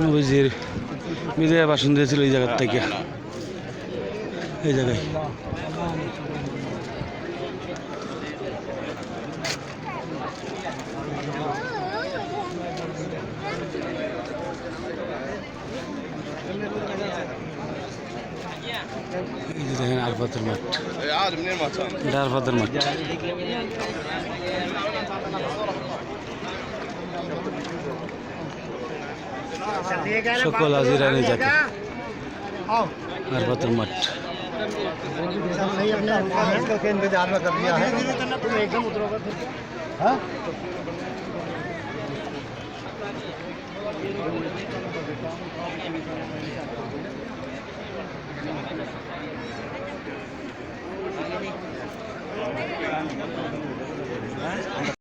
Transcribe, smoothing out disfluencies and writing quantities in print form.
নবীজির বিজয় ভাষণ দিয়েছিল এই জায়গার থেকে, এই জায়গায়। দেখেন আরফাতের মাঠ, এটা আরফাতের মাঠ। সকল হাজিরানি যাকে আরফাতের মাঠ। इंतजार में कर लिया है तुम एकदम उतरोगे फिर। हाँ